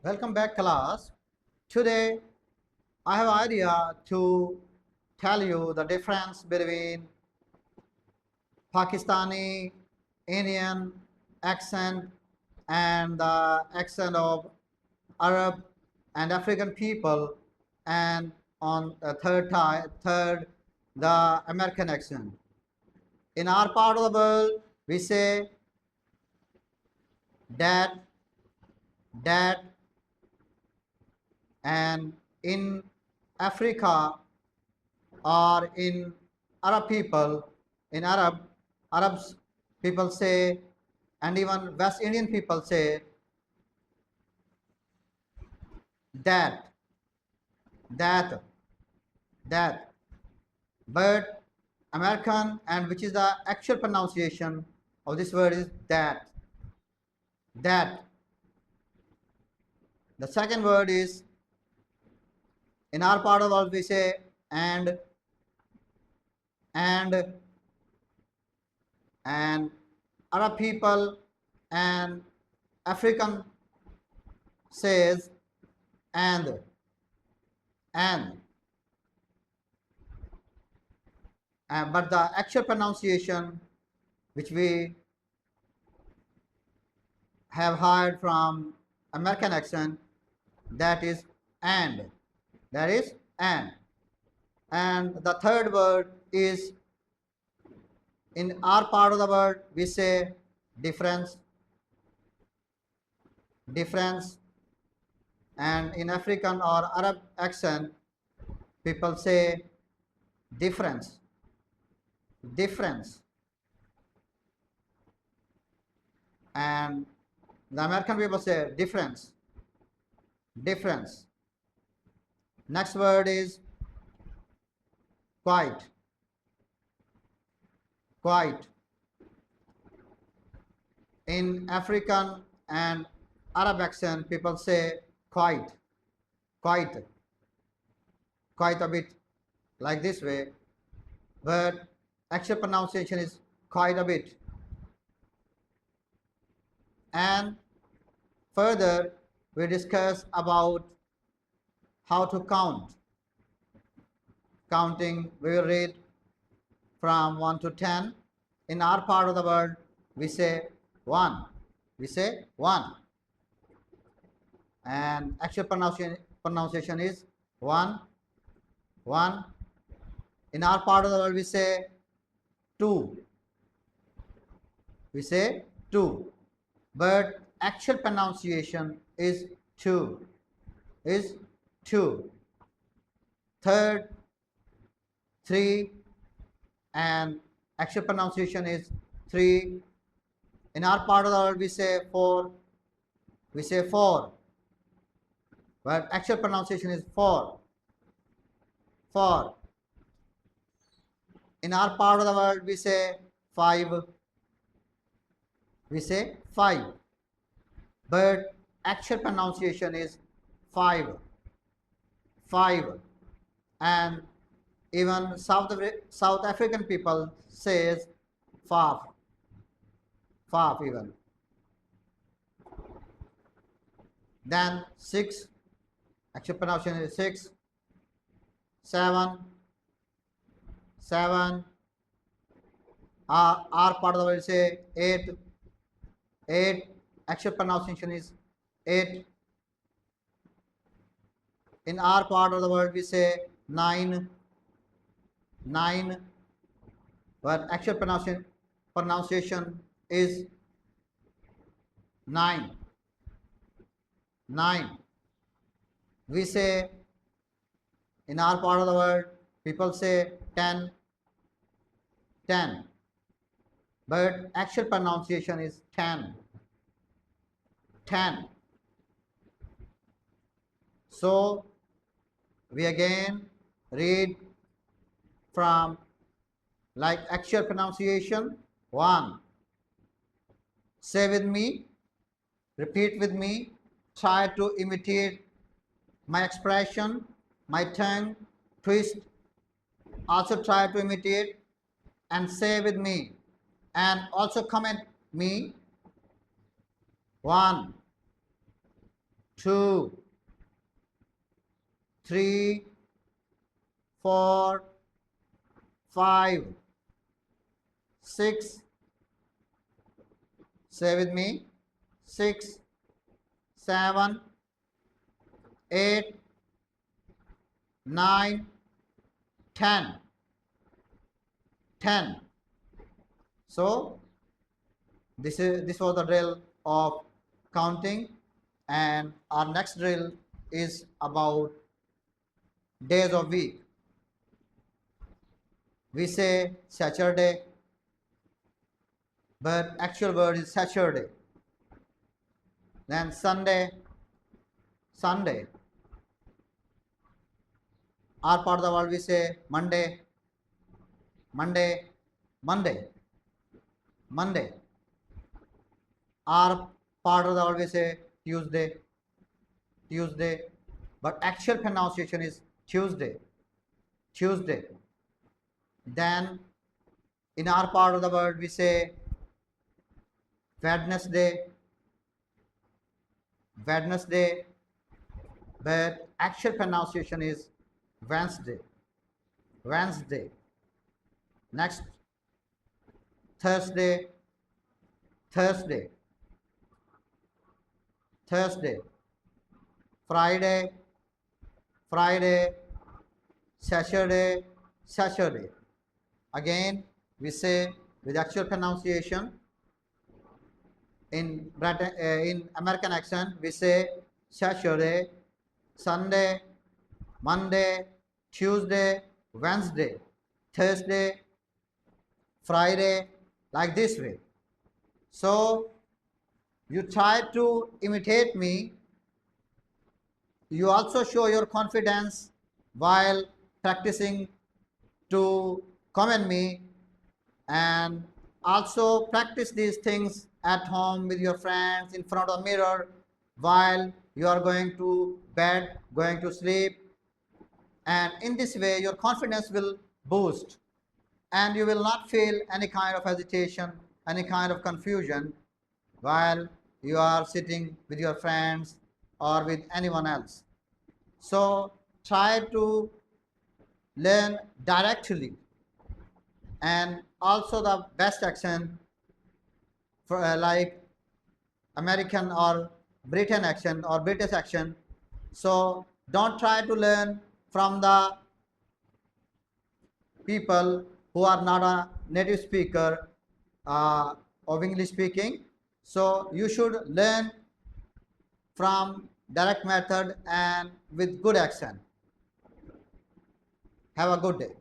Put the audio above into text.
Welcome back, class. Today I have an idea to tell you the difference between Pakistani Indian accent and the accent of Arab and African people, and on the third the American accent. In our part of the world, we say dad, dad, and in Africa or in Arab people, in Arabs people say, and even West Indian people say that, that, that. But American, and which is the actual pronunciation of this word, is that, that. The second word is, in our part of the world we say and, and Arab people and African says and, and. But the actual pronunciation which we have heard from American accent, that is and, that is and. And the third word is, in our part of the world we say difference, difference, and in African or Arab accent people say difference, difference, and the American people say difference, difference. Next word is quite, quite. In African and Arab accent people say quite, quite, quite a bit, like this way, but actual pronunciation is quite a bit. And further we discuss about how to count. Counting, we will read from 1 to 10. In our part of the world we say 1, we say 1, and actual pronunciation is 1, 1. In our part of the world we say 2, we say 2, but actual pronunciation is 2, is 2. Third, 3, and actual pronunciation is 3. In our part of the world we say 4, we say 4, but actual pronunciation is 4, 4. In our part of the world we say 5, we say 5, but actual pronunciation is 5, 5. And even South African people says 5, 5 even. Then 6, actual pronunciation is 6, 7, 7. Our part of the world say 8, 8. Actual pronunciation is 8. In our part of the world we say 9, 9, but actual pronunciation is 9, 9. We say, in our part of the world people say 10, 10, but actual pronunciation is 10, 10. So we again read from like actual pronunciation. 1, say with me, repeat with me, try to imitate my expression, my tongue twist, also try to imitate and say with me, and also comment me. 1, 2, 3, 4, 5, 6, say with me, 6, 7, 8, 9, 10. 10. So this was the drill of counting, and our next drill is about days of week. We say Saturday, but actual word is Saturday. Then Sunday, Sunday. Our part of the world we say Monday, Monday, Monday, Monday. Our part of the world we say Tuesday, Tuesday, but actual pronunciation is Tuesday, Tuesday. Then in our part of the world we say Wednesday, Wednesday, but actual pronunciation is Wednesday, Wednesday. Next, Thursday, Thursday, Thursday. Friday, Friday, Saturday, Saturday. Again, we say with actual pronunciation. In American accent, we say Saturday, Sunday, Monday, Tuesday, Wednesday, Thursday, Friday, like this way. So you try to imitate me. You also show your confidence while practicing to comment me, and also practice these things at home with your friends in front of the mirror while you are going to bed, going to sleep. And in this way your confidence will boost, and you will not feel any kind of hesitation, any kind of confusion while you are sitting with your friends or with anyone else. So try to learn directly, and also the best accent for like American or Britain accent or British accent. So don't try to learn from the people who are not a native speaker of English speaking. So you should learn from direct method and with good accent. Have a good day.